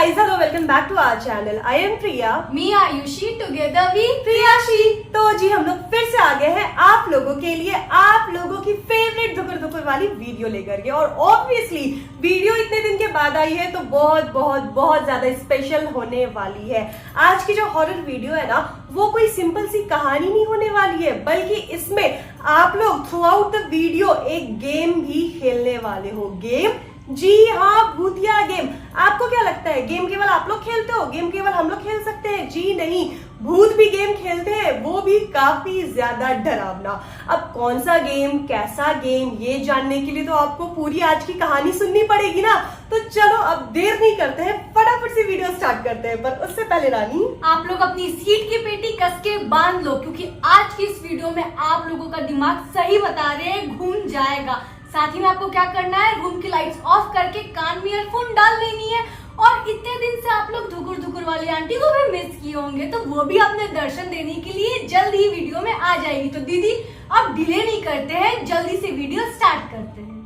guys, hello, welcome back to our channel. I am Priya. Me Ayushi, together we प्रियाशी। तो जी हम लोग फिर से आ गए हैं आप लोगों के लिए, आप लोगों की फेवरेट दुकर दुकर वाली वीडियो लेकर के। और ऑब्वियसली वीडियो इतने दिन के बाद आई है तो बहुत बहुत बहुत ज्यादा स्पेशल होने वाली है। आज की जो हॉरर वीडियो है ना, वो कोई सिंपल सी कहानी नहीं होने वाली है, बल्कि इसमें आप लोग थ्रू आउट द वीडियो एक गेम भी खेलने वाले हो। गेम? जी हाँ, भूतिया गेम। आपको क्या लगता है गेम केवल आप लोग खेलते हो, गेम केवल हम लोग खेल सकते हैं? जी नहीं, भूत भी गेम खेलते हैं, वो भी काफी ज्यादा डरावना। अब कौन सा गेम, कैसा गेम, ये जानने के लिए तो आपको पूरी आज की कहानी सुननी पड़ेगी ना। तो चलो अब देर नहीं करते हैं, फटाफट से वीडियो स्टार्ट करते हैं। पर उससे पहले रानी, आप लोग अपनी सीट की पेटी कस के बांध लो, क्योंकि आज की इस वीडियो में आप लोगों का दिमाग सही बता रहे हैं, घूम जाएगा। साथ ही में आपको क्या करना है, रूम की लाइट्स ऑफ करके कान में ईयरफोन डाल लेनी है। और इतने दिन से आप लोग धुकुर धुकुर वाली आंटी को भी मिस किए होंगे, तो वो भी अपने दर्शन देने के लिए जल्द ही वीडियो में आ जाएगी। तो दीदी अब डिले नहीं करते हैं, जल्दी से वीडियो स्टार्ट करते हैं।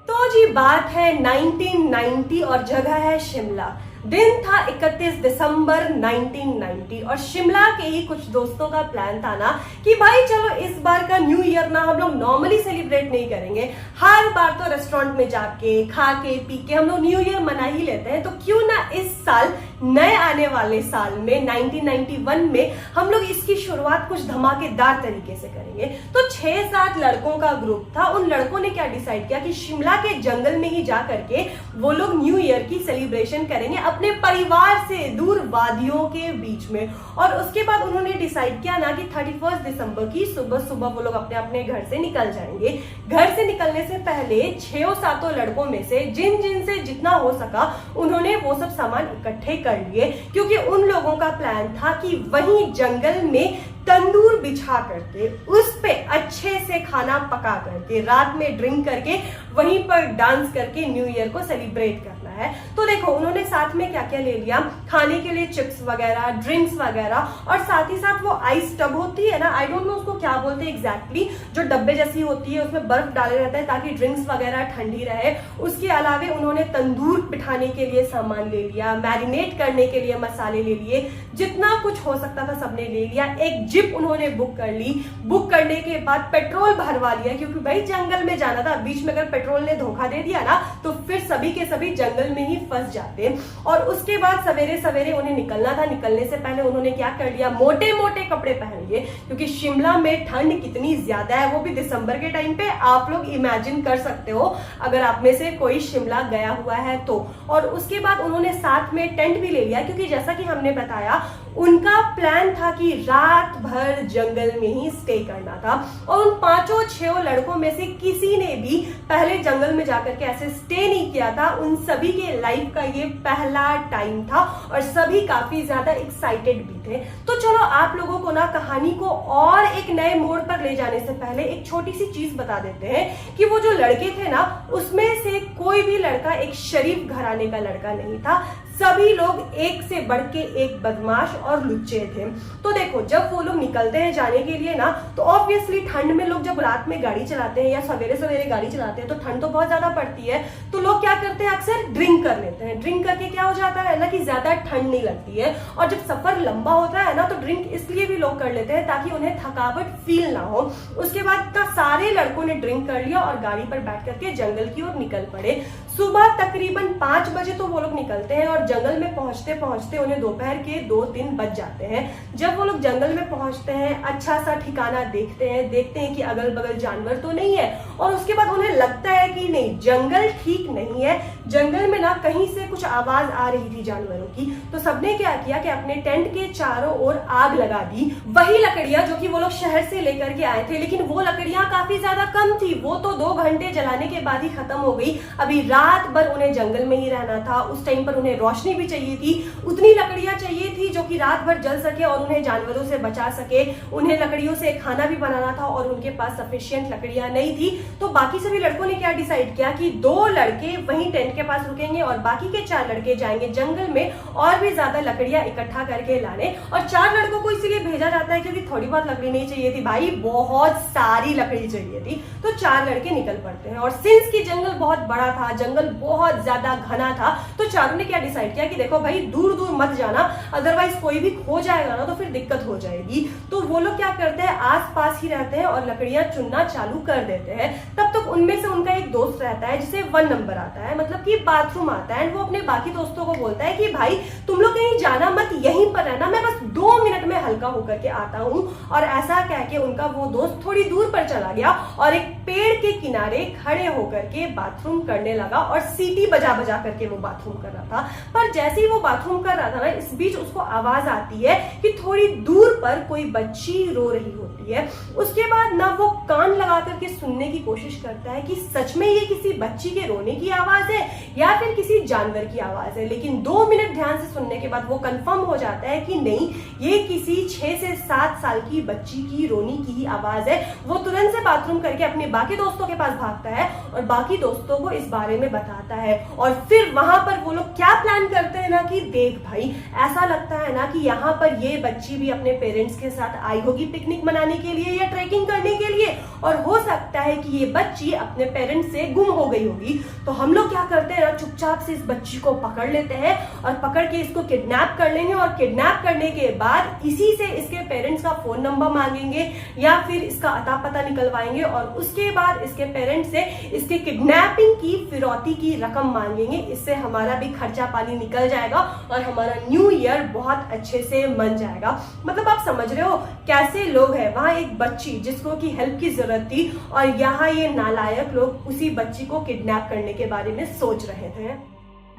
तो जी बात है 1990 और जगह है शिमला। दिन था 31 दिसंबर 1990 और शिमला के ही कुछ दोस्तों का प्लान था ना कि भाई चलो इस बार का न्यू ईयर ना हम लोग नॉर्मली सेलिब्रेट नहीं करेंगे, हर बार तो रेस्टोरेंट में जाके खा के पी के हम लोग न्यू ईयर मना ही लेते हैं, तो क्यों ना इस साल नए आने वाले साल में 1991 में हम लोग इसकी शुरुआत कुछ धमाकेदार तरीके से करेंगे। तो 6-7 लड़कों का ग्रुप था। उन लड़कों ने क्या डिसाइड किया कि शिमला के जंगल में ही जा करके वो लोग न्यू ईयर की सेलिब्रेशन करेंगे अपने परिवार से दूर वादियों के बीच में। और उसके बाद उन्होंने डिसाइड किया ना कि 31 दिसंबर की सुबह सुबह वो लोग अपने अपने घर से निकल जाएंगे। घर से निकलने से पहले 6-7 लड़कों में से जिन जिन से जितना हो सका उन्होंने वो सब सामान इकट्ठे कर लिए, क्योंकि उन लोगों का प्लान था कि वहीं जंगल में तंदूर बिछा करके उस पे अच्छे से खाना पका करके रात में ड्रिंक करके वहीं पर डांस करके न्यू ईयर को सेलिब्रेट करना है। तो देखो उन्होंने साथ में क्या क्या ले लिया, खाने के लिए चिप्स वगैरह, ड्रिंक्स वगैरह, और साथ ही साथ वो आइस टब होती है ना, आई डोंट नो उसको क्या बोलते हैं एग्जैक्टली, जो डब्बे जैसी होती है, उसमें बर्फ डाले रहता है ताकि ड्रिंक्स वगैरह ठंडी रहे। उसके अलावे उन्होंने तंदूर बिठाने के लिए सामान ले लिया, मैरिनेट करने के लिए मसाले ले लिए, जितना कुछ हो सकता था सबने ले लिया। एक जिप उन्होंने बुक कर ली। बुक करने के बाद पेट्रोल भरवा लिया, क्योंकि भाई जंगल में जाना था, बीच में अगर पेट्रोल ने धोखा दे दिया ना तो फिर सभी के सभी जंगल में ही फंस जाते। और उसके बाद सवेरे सवेरे उन्हें निकलना था। निकलने से पहले उन्होंने क्या कर लिया, मोटे मोटे कपड़े पहन लिए, क्योंकि शिमला में ठंड कितनी ज्यादा है, वो भी दिसंबर के टाइम पे। आप लोग इमेजिन कर सकते हो अगर आप में से कोई शिमला गया हुआ है तो। और उसके बाद उन्होंने साथ में टेंट भी ले लिया, क्योंकि जैसा कि हमने बताया उनका प्लान था कि रात भर जंगल में ही स्टे करना था। और उन 5-6 लड़कों में से किसी ने भी पहले जंगल में जाकर के ऐसे स्टे नहीं किया था। उन सभी के लाइफ का ये पहला टाइम था और सभी काफी ज्यादा एक्साइटेड भी थे। तो चलो आप लोगों को ना कहानी को और एक नए मोड़ पर ले जाने से पहले एक छोटी सी चीज बता देते हैं कि वो जो लड़के थे ना, उसमें से कोई भी लड़का एक शरीफ घराने का लड़का नहीं था। सभी लोग एक से बढ़ के एक बदमाश और लुच्चे थे। तो देखो जब वो लोग निकलते हैं जाने के लिए ना, तो ऑब्वियसली ठंड में लोग जब रात में गाड़ी चलाते हैं या सवेरे सवेरे गाड़ी चलाते हैं तो ठंड तो बहुत ज्यादा पड़ती है। तो लोग क्या करते हैं, अक्सर ड्रिंक कर लेते हैं। ड्रिंक करके क्या हो जाता है ना कि ज्यादा ठंड नहीं लगती है। और जब सफर लंबा होता है ना तो ड्रिंक इसलिए भी लोग कर लेते हैं ताकि उन्हें थकावट फील ना हो। उसके बाद का सारे लड़कों ने ड्रिंक कर लिया और गाड़ी पर बैठ करके जंगल की ओर निकल पड़े। सुबह तकरीबन 5 बजे तो वो लोग निकलते हैं और जंगल में पहुंचते पहुंचते उन्हें दोपहर के 2-3 बज जाते हैं। जब वो लोग जंगल में पहुंचते हैं, अच्छा सा ठिकाना देखते हैं कि अगल बगल जानवर तो नहीं है। और उसके बाद उन्हें लगता है कि नहीं, जंगल ठीक नहीं है, जंगल में ना कहीं से कुछ आवाज आ रही थी जानवरों की। तो सबने क्या किया कि अपने टेंट के चारों ओर आग लगा दी। वही लकड़ियां जो कि वो लोग शहर से लेकर के आए थे, लेकिन वो लकड़ियां काफी ज्यादा कम थी, वो तो 2 घंटे जलाने के बाद ही खत्म हो गई। अभी रात भर उन्हें जंगल में ही रहना था, उस टाइम पर उन्हें रोशनी भी चाहिए थी, उतनी लकड़ियां चाहिए थी जो कि रात भर जल सके और उन्हें जानवरों से बचा सके। उन्हें लकड़ियों से खाना भी बनाना था और उनके पास सफिशिएंट लकड़ियां नहीं थी। तो बाकी सभी लड़कों ने क्या डिसाइड डिसाइड किया कि 2 लड़के वहीं टेंट के पास रुकेंगे और बाकी के 4 लड़के जाएंगे जंगल में और भी ज्यादा लकड़ियां इकट्ठा करके लाने। और 4 लड़कों को इसीलिए भेजा जाता है क्योंकि थोड़ी बहुत लकड़ी नहीं चाहिए थी भाई, बहुत सारी लकड़ी चाहिए थी। तो 4 लड़के निकल पड़ते हैं और सिंस की जंगल बहुत बड़ा था, जंगल बहुत ज्यादा घना था, तो चारों ने क्या डिसाइड किया कि देखो भाई दूर दूर मत जाना, अदरवाइज कोई भी खो जाएगा ना तो फिर दिक्कत हो जाएगी। तो वो लोग क्या करते हैं, आस पास ही रहते हैं और लकड़ियां चुनना चालू कर देते हैं। तब तक उनमें से उनका एक दोस्त रहता है जिसे 1 नंबर आता है, मतलब कि बाथरूम आता है। एंड वो अपने बाकी दोस्तों को बोलता है कि भाई तुम लोग कहीं जाना मत, यहीं पर रहना, मैं बस 2 मिनट में हल्का होकर के आता हूं। और ऐसा कह के उनका वो दोस्त थोड़ी दूर पर चला गया और एक पेड़ के किनारे खड़े होकर के बाथरूम करने लगा और सीटी बजा बजा करके वो बाथरूम कर रहा था। पर जैसे ही वो बाथरूम कर रहा था ना, इस बीच उसको आवाज आती है कि थोड़ी दूर पर कोई बच्ची रो रही होती है। उसके बाद ना वो कान लगा करके सुनने की कोशिश करता है कि सच में ये किसी बच्ची के रोने की आवाज है या फिर किसी जानवर की आवाज है। लेकिन 2 मिनट ध्यान से सुनने के बाद वो कंफर्म हो जाता है कि नहीं, ये किसी 6 से 7 साल की बच्ची की रोने की ही आवाज है। वो तुरंत से बाथरूम करके अपने बाकी दोस्तों के पास भागता है और बाकी दोस्तों को इस बारे में बताता है। और फिर वहां पर वो लोग क्या प्लान करते हैं ना कि देख भाई, ऐसा लगता है ना कि यहाँ पर ये बच्ची भी अपने पेरेंट्स के साथ आई होगी पिकनिक मनाने के लिए या ट्रैकिंग करने के लिए, और हो सकता है कि ये बच्ची अपने पेरेंट्स से गुम हो गई होगी। तो हम लोग क्या करते हैं ना, चुपचाप से इस बच्ची को पकड़ लेते हैं और पकड़ के इसको किडनैप कर लेंगे। और किडनैप करने के बाद इसी से इसके पेरेंट्स का फोन नंबर मांगेंगे या फिर इसका अता पता निकलवाएंगे और उसके बाद इसके पेरेंट्स से इसके किडनैपिंग की फिरौती की रकम मांगेंगे। इससे हमारा भी खर्चा पानी निकल जाएगा और हमारा न्यू ईयर बहुत अच्छे से मन जाएगा। मतलब आप समझ रहे हो कैसे लोग हैं। वहां एक बच्ची जिसको की हेल्प की जरूरत थी और यहाँ ये नालायक लोग उसी बच्ची को किडनैप करने के बारे में सोच रहे थे।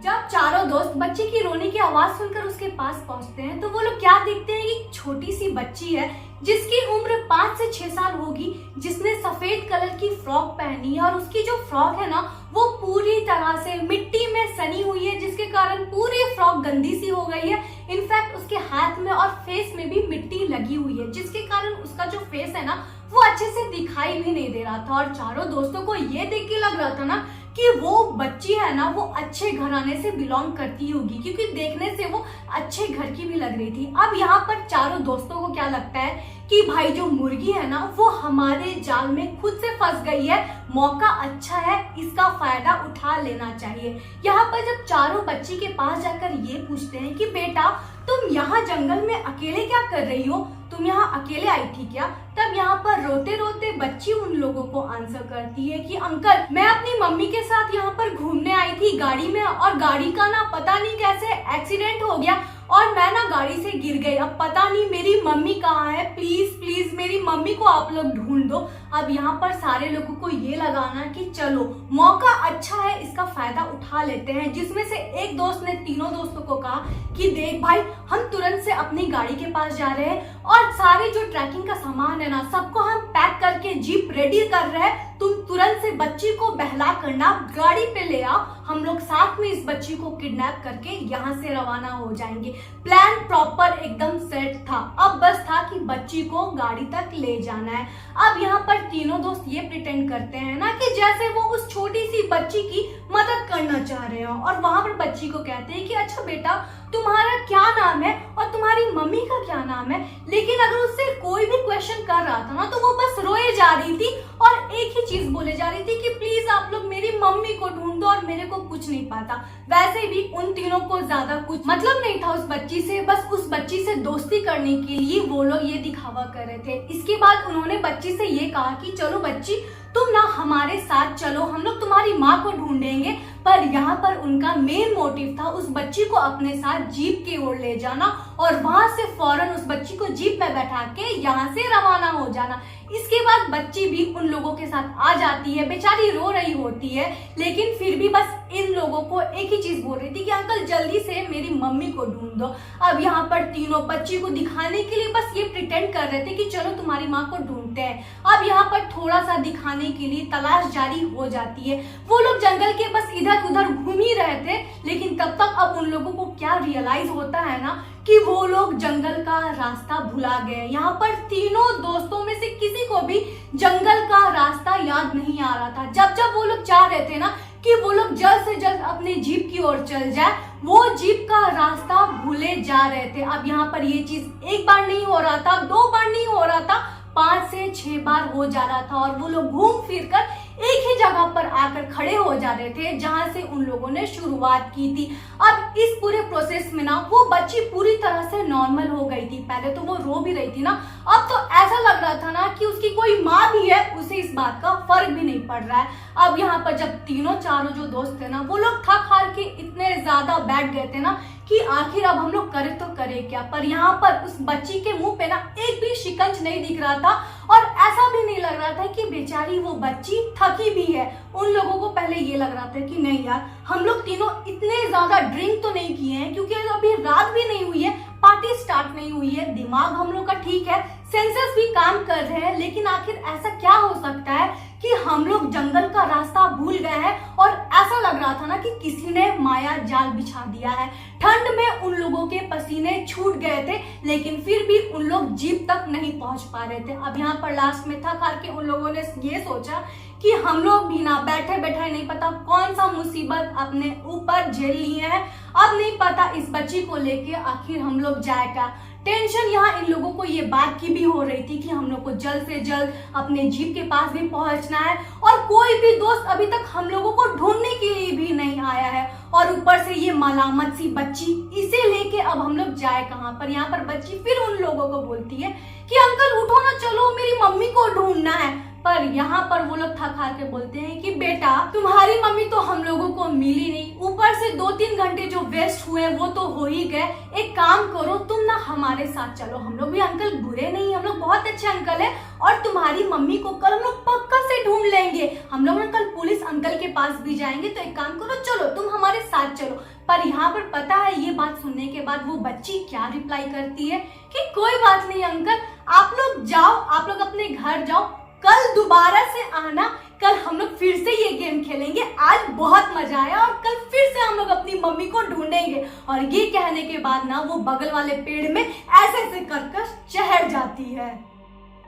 जब चारों दोस्त बच्चे की रोने की आवाज सुनकर उसके पास पहुंचते हैं तो वो लोग क्या देखते हैं कि छोटी सी बच्ची है जिसकी उम्र 5 से 6 साल होगी, जिसने सफेद कलर की फ्रॉक पहनी है और उसकी जो फ्रॉक है ना वो पूरी तरह से मिट्टी में सनी हुई है, जिसके कारण पूरी फ्रॉक गंदी सी हो गई है। इनफैक्ट उसके हाथ में और फेस में भी मिट्टी लगी हुई है, जिसके कारण उसका जो फेस है ना वो अच्छे से दिखाई भी नहीं दे रहा था। और चारों दोस्तों को ये देख के लग रहा था ना कि वो बच्ची है ना वो अच्छे घराने से बिलोंग करती होगी, क्योंकि देखने से वो अच्छे घर की भी लग रही थी। अब यहाँ पर चारों दोस्तों को क्या लगता है कि भाई जो मुर्गी है ना वो हमारे जाल में खुद से फंस गई है, मौका अच्छा है, इसका फायदा उठा लेना चाहिए। यहाँ पर जब चारों बच्ची के पास जाकर ये पूछते हैं कि बेटा तुम यहाँ जंगल में अकेले क्या कर रही हो, तुम यहाँ अकेले आई थी क्या, तब यहाँ पर रोते रोते बच्ची उन लोगों को आंसर करती है कि अंकल मैं अपनी मम्मी के साथ यहाँ पर घूमने आई थी गाड़ी में, और गाड़ी का ना पता नहीं कैसे एक्सीडेंट हो गया और मैं ना गाड़ी से गिर गई। अब पता नहीं मेरी मम्मी कहाँ है, प्लीज प्लीज मेरी मम्मी को आप लोग ढूंढ दो। अब यहाँ पर सारे लोगों को ये लगाना कि चलो मौका अच्छा है, इसका फायदा उठा लेते हैं। जिसमें से एक दोस्त ने तीनों दोस्तों को कहा कि देख भाई हम तुरंत से अपनी गाड़ी के पास जा रहे हैं और सारे जो ट्रैकिंग का सामान है ना सबको हम पैक करके जीप रेडी कर रहे हैं, तुम तुरंत से बच्ची को बहला करना गाड़ी पे ले आओ, हम लोग साथ में इस बच्ची को किडनैप करके यहाँ से रवाना हो जाएंगे। प्लान प्रॉपर एकदम सेट था, अब बस था कि बच्ची को गाड़ी तक ले जाना है। अब यहाँ पर तीनों दोस्त ये प्रिटेंड करते हैं ना कि जैसे वो उस छोटी सी बच्ची की मदद करना चाह रहे हो और वहां पर बच्ची को कहते हैं कि अच्छा बेटा तुम्हारा क्या नाम है और तुम्हारी मम्मी का क्या नाम है। लेकिन अगर उससे कोई भी क्वेश्चन कर रहा था ना तो वो बस रोए जा रही थी और एक ही चीज बोले जा रही थी कि प्लीज आप लोग मेरी मम्मी को ढूंढ दो और मेरे को कुछ नहीं पता। वैसे भी उन तीनों को ज्यादा कुछ मतलब नहीं था उस बच्ची से, बस उस बच्ची से दोस्ती करने के लिए वो लोग ये दिखावा कर रहे थे। इसके बाद उन्होंने बच्ची से ये कहा कि चलो बच्ची तुम ना हमारे साथ चलो, हम लोग तुम्हारी माँ को ढूंढेंगे। पर यहाँ पर उनका मेन मोटिव था उस बच्ची को अपने साथ जीप की ओर ले जाना और वहां से फौरन उस बच्ची को जीप में बैठा के यहाँ से रवाना हो जाना। इसके बाद बच्ची भी उन लोगों के साथ आ जाती है, बेचारी रो रही होती है, लेकिन फिर भी बस इन लोगों को एक ही चीज बोल रही थी कि अंकल जल्दी से मेरी मम्मी को ढूंढ दो। अब यहाँ पर तीनों बच्ची को दिखाने के लिए बस ये प्रिटेंड कर रहे थे कि चलो तुम्हारी माँ को ढूंढते हैं। अब यहाँ पर थोड़ा सा दिखाने पाने के लिए तलाश जारी हो जाती है। वो लोग जंगल के बस इधर उधर घूम ही रहे थे, लेकिन तब तक अब उन लोगों को क्या रियलाइज होता है ना कि वो लोग जंगल का रास्ता भुला गए। यहाँ पर तीनों दोस्तों में से किसी को भी जंगल का रास्ता याद नहीं आ रहा था। जब जब वो लोग चाह रहे थे ना कि वो लोग जल्द से जल्द अपने जीप की ओर चल जाए, वो जीप का रास्ता भूले जा रहे थे। अब यहाँ पर ये चीज एक बार नहीं हो रहा था, 2 बार नहीं हो रहा था, 5 से 6 बार हो जा रहा था और वो लोग घूम फिर कर एक ही जगह पर आकर खड़े हो जा रहे थे जहां से उन लोगों ने शुरुआत की थी। अब इस पूरे प्रोसेस में ना वो बच्ची पूरी तरह से नॉर्मल हो गई थी। पहले तो वो रो भी रही थी ना, अब तो ऐसा लग रहा था ना कि उसकी कोई माँ भी है, उसे इस बात का फर्क भी नहीं पड़ रहा है। अब यहाँ पर जब तीनों चारों जो दोस्त थे ना, वो लोग थक हार के इतने ज्यादा बैठ गए थे ना कि आखिर अब हम लोग करे तो करे क्या। पर यहाँ पर उस बच्ची के मुंह पे ना एक भी शिकंज नहीं दिख रहा था और ऐसा भी नहीं लग रहा था कि बेचारी वो बच्ची थकी भी है। उन लोगों को पहले ये लग रहा था कि नहीं यार, हम लोग तीनों इतने ज्यादा ड्रिंक तो नहीं किए हैं, क्योंकि अभी रात भी नहीं हुई है, पार्टी स्टार्ट नहीं हुई है, दिमाग हम लोग का ठीक है, सेंसर्स भी काम कर रहे हैं, लेकिन आखिर ऐसा क्या हो सकता है कि हम लोग जंगल का रास्ता भूल गए हैं। और ऐसा लग रहा था ना कि किसी ने माया जाल बिछा दिया है। ठंड में उन लोगों के पसीने छूट गए थे, लेकिन फिर भी उन लोग जीप तक नहीं पहुंच पा रहे थे। अब यहाँ पर लास्ट में थक हार के उन लोगों ने ये सोचा कि हम लोग भी ना बैठे बैठे नहीं पता कौन सा मुसीबत अपने ऊपर झेल लिए हैं, अब नहीं पता इस बच्ची को लेके आखिर हम लोग जाए क्या। टेंशन यहाँ इन लोगों को ये बात की भी हो रही थी कि हम लोग को जल्द से जल्द अपने जीप के पास भी पहुंचना है और कोई भी दोस्त अभी तक हम लोगों को ढूंढने के लिए भी नहीं आया है। और ऊपर से ये मलामत सी बच्ची, इसे लेके अब हम लोग जाए कहाँ पर। यहाँ पर बच्ची फिर उन लोगों को बोलती है कि अंकल उठो ना, चलो मेरी मम्मी को ढूंढना है। पर यहाँ पर वो लोग थक हार के बोलते हैं कि बेटा तुम्हारी मम्मी तो हम लोगों को मिली नहीं, ऊपर से 2-3 घंटे जो वेस्ट हुए वो तो हो ही गए। एक काम करो तुम ना हमारे साथ चलो, हम लोग भी अंकल बुरे नहीं, हम लोग बहुत अच्छे अंकल हैं और तुम्हारी मम्मी को कल हम लोग पक्का से ढूंढ लेंगे। हम लोग ना कल पुलिस अंकल के पास भी जाएंगे, तो एक काम करो चलो तुम हमारे साथ चलो। पर यहाँ पर पता है ये बात सुनने के बाद वो बच्ची क्या रिप्लाई करती है कि कोई बात नहीं अंकल, आप लोग जाओ, आप लोग अपने घर जाओ, कल दोबारा से आना, कल हम लोग फिर से ये गेम खेलेंगे, आज बहुत मजा आया और कल फिर से हम लोग अपनी मम्मी को ढूंढेंगे। और ये कहने के बाद ना वो बगल वाले पेड़ में ऐसे ऐसे कर चढ़ जाती है।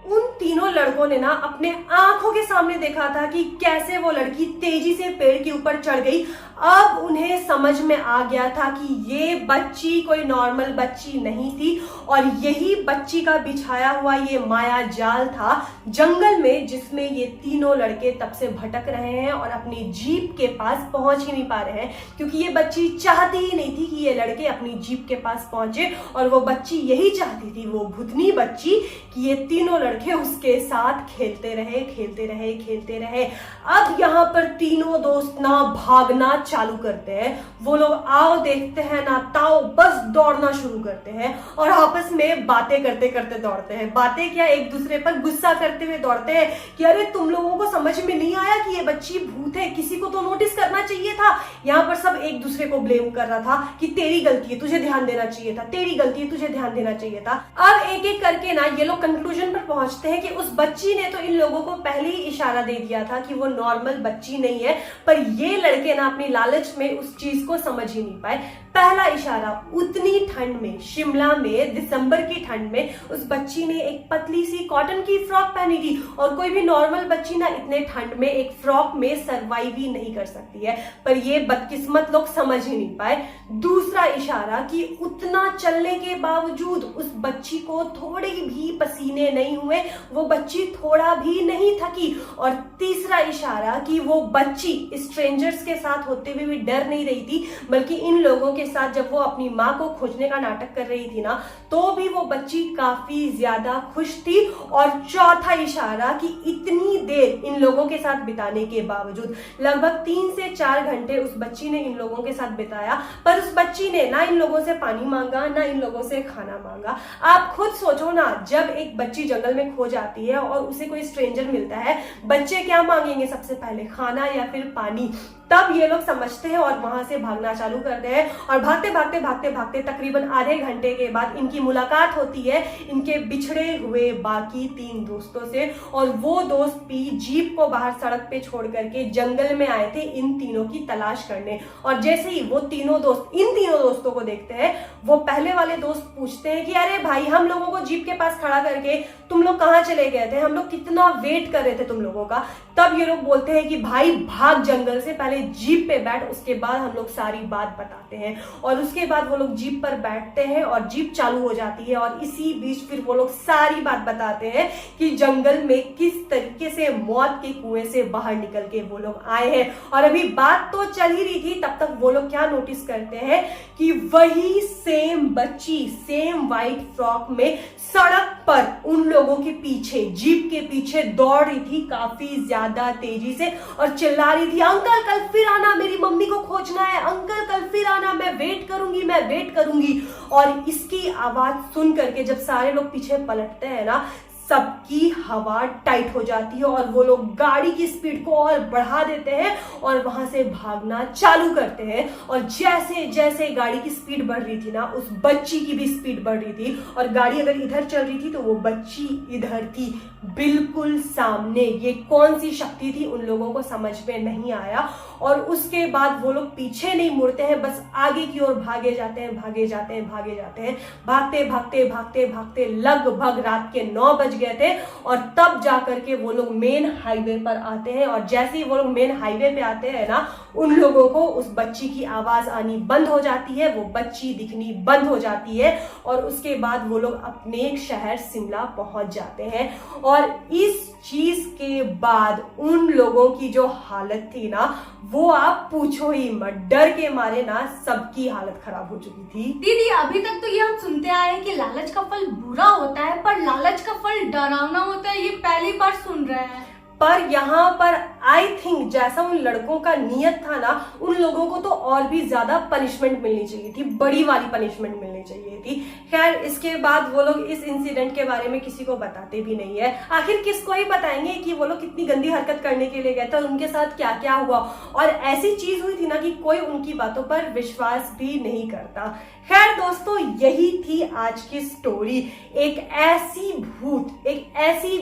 उन तीनों लड़कों ने ना अपने आंखों के सामने देखा था कि कैसे वो लड़की तेजी से पेड़ के ऊपर चढ़ गई। अब उन्हें समझ में आ गया था कि ये बच्ची कोई नॉर्मल बच्ची नहीं थी और यही बच्ची का बिछाया हुआ ये माया जाल था जंगल में, जिसमें ये तीनों लड़के तब से भटक रहे हैं और अपनी जीप के पास पहुंच ही नहीं पा रहे हैं, क्योंकि ये बच्ची चाहती ही नहीं थी कि ये लड़के अपनी जीप के पास पहुंचे। और वो बच्ची यही चाहती थी, वो भुतनी बच्ची, कि ये तीनों लड़के उसके साथ खेलते रहे खेलते रहे खेलते रहे। अब यहाँ पर तीनों दोस्त ना भागना चालू करते हैं। वो लोग आओ देखते हैं ना ताओ, बस दौड़ना शुरू करते हैं और आपस में बातें करते करते दौड़ते हैं। बातें क्या, एक दूसरे पर गुस्सा करते हुए दौड़ते हैं कि अरे तुम लोगों को समझ में नहीं आया कि ये बच्ची भूत है, किसी को तो नोटिस करना चाहिए था। यहाँ पर सब एक दूसरे को ब्लेम कर रहा था कि तेरी गलती है, तुझे ध्यान देना चाहिए था, तेरी गलती है, तुझे ध्यान देना चाहिए था। अब एक एक करके ना ये लोग कंक्लूजन पर पहुंचते हैं कि उस बच्ची ने तो इन लोगों को पहले ही इशारा दे दिया था कि वो नॉर्मल बच्ची नहीं है, पर ये लड़के ना अपनी लालच में उस चीज को समझ ही नहीं पाए। पहला इशारा, उतनी ठंड में, शिमला में दिसंबर की ठंड में उस बच्ची ने एक पतली सी कॉटन की फ्रॉक पहनी थी और कोई भी नॉर्मल बच्ची ना इतने ठंड में एक फ्रॉक में सरवाइव ही नहीं कर सकती है, पर ये बदकिस्मत लोग समझ ही नहीं पाए। दूसरा इशारा कि उतना चलने के बावजूद उस बच्ची को थोड़े भी पसीने नहीं हुए, वो बच्ची थोड़ा भी नहीं थकी। और तीसरा इशारा कि वो बच्ची स्ट्रेंजर्स के साथ होते हुए भी डर नहीं रही थी, बल्कि इन लोगों के साथ जब वो अपनी माँ को खोजने का नाटक कर रही थी ना, तो भी वो बच्ची काफी ज्यादा खुश थी। और चौथा इशारा कि इतनी देर इन लोगों के साथ बिताने के बावजूद, लगभग 3 से 4 घंटे उस बच्ची ने इन लोगों के साथ बिताया, पर उस बच्ची ने ना इन लोगों से पानी मांगा, ना इन लोगों से खाना मांगा। आप खुद सोचो ना, जब एक बच्ची जंगल में खो जाती है और उसे कोई स्ट्रेंजर मिलता है, बच्चे क्या मांगेंगे सबसे पहले, खाना या फिर पानी? तब ये लोग समझते हैं और वहां से भागना चालू करते हैं और और भागते भागते भागते भागते तकरीबन आधे घंटे के बाद इनकी मुलाकात होती है इनके बिछड़े हुए बाकी 3 दोस्तों से। और वो दोस्त भी जीप को बाहर सड़क पे छोड़ करके जंगल में आए थे इन तीनों की तलाश करने। और जैसे ही वो तीनों दोस्त इन तीनों दोस्तों को देखते हैं, वो पहले वाले दोस्त पूछते हैं कि अरे भाई, हम लोगों को जीप के पास खड़ा करके तुम लोग कहाँ चले गए थे, हम लोग कितना वेट कर रहे थे तुम लोगों का। तब ये लोग बोलते हैं कि भाई भाग जंगल से, पहले जीप पे बैठ, उसके बाद हम लोग सारी बात बताते हैं। और उसके बाद वो लोग जीप पर बैठते हैं और जीप चालू हो जाती है। और इसी बीच फिर वो लोग सारी बात बताते हैं कि जंगल में किस तरीके से मौत के कुएं से बाहर निकल के वो लोग आए हैं। और अभी बात तो चल ही रही थी, तब तक वो लोग क्या नोटिस करते हैं कि वही सेम बच्ची सेम व्हाइट फ्रॉक में सड़क पर उन लोगों के पीछे, जीप के पीछे दौड़ रही थी काफी ज्यादा तेजी से और चिल्ला रही थी, अंकल कल फिर आना, मेरी मम्मी को खोजना है, अंकल कल फिर आना, मैं वेट करूंगी, मैं वेट करूंगी। और इसकी आवाज सुन करके जब सारे लोग पीछे पलटते हैं ना, सबकी हवा टाइट हो जाती है और वो लोग गाड़ी की स्पीड को और बढ़ा देते हैं और वहां से भागना चालू करते हैं। और जैसे जैसे गाड़ी की स्पीड बढ़ रही थी ना, उस बच्ची की भी स्पीड बढ़ रही थी। और गाड़ी अगर इधर चल रही थी तो वो बच्ची इधर थी, बिल्कुल सामने। ये कौन सी शक्ति थी उन लोगों को समझ में नहीं आया। और उसके बाद वो लोग पीछे नहीं मुड़ते हैं, बस आगे की ओर भागे जाते हैं, भागे जाते हैं, भागे जाते हैं। भागते भागते भागते भागते लगभग रात के 9 बज गए थे। और तब जाकर के वो लोग मेन हाईवे पर आते हैं। और जैसे ही वो लोग मेन हाईवे पे आते हैं ना, उन लोगों को उस बच्ची की आवाज आनी बंद हो जाती है, वो बच्ची दिखनी बंद हो जाती है। और उसके बाद वो लोग अपने शहर शिमला पहुंच जाते हैं। और इस चीज के बाद उन लोगों की जो हालत थी ना, वो आप पूछो ही मत। डर के मारे ना सबकी हालत खराब हो चुकी थी। दीदी, अभी तक तो ये हम सुनते आए हैं कि लालच का फल बुरा होता है, पर लालच का फल डरावना होता है, ये पहली बार सुन रहे हैं। पर यहाँ पर आई थिंक जैसा उन लड़कों का नियत था ना, उन लोगों को तो और भी ज्यादा पनिशमेंट मिलनी चाहिए थी, बड़ी वाली पनिशमेंट मिलनी चाहिए थी। खैर, इसके बाद वो लोग इस इंसिडेंट के बारे में किसी को बताते भी नहीं है। आखिर किसको ही बताएंगे कि वो लोग कितनी गंदी हरकत करने के लिए गए थे और उनके साथ क्या क्या हुआ। और ऐसी चीज हुई थी ना कि कोई उनकी बातों पर विश्वास भी नहीं करता। खैर दोस्तों, यही थी आज की स्टोरी। एक ऐसी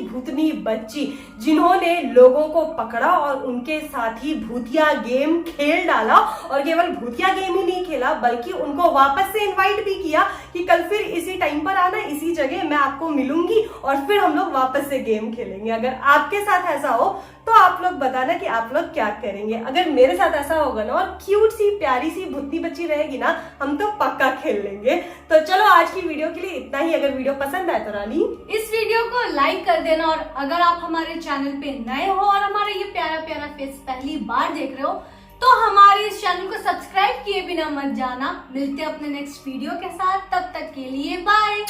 भूतनी बच्ची जिन्होंने लोगों को पकड़ा और उनके साथ ही भूतिया गेम खेल डाला। और केवल भूतिया गेम ही नहीं खेला, बल्कि उनको वापस से इनवाइट भी किया कि कल फिर इसी टाइम पर आना, इसी जगह मैं आपको मिलूंगी और फिर हम लोग वापस से गेम खेलेंगे। अगर आपके साथ ऐसा हो तो आप लोग बताना कि आप लोग क्या करेंगे। अगर मेरे साथ ऐसा होगा ना और क्यूट सी प्यारी सी भूतनी बच्ची रहेगी ना, हम तो पक्का खेल लेंगे। तो चलो, आज की वीडियो के लिए इतना ही। अगर वीडियो पसंद आए तो रानी इस वीडियो को लाइक कर देना। और अगर आप हमारे चैनल पे नए हो और हमारा ये प्यारा प्यारा फेस पहली बार देख रहे हो, तो हमारे इस चैनल को सब्सक्राइब किए बिना मत जाना। मिलते हैं अपने नेक्स्ट वीडियो के साथ, तब तक के लिए बाय।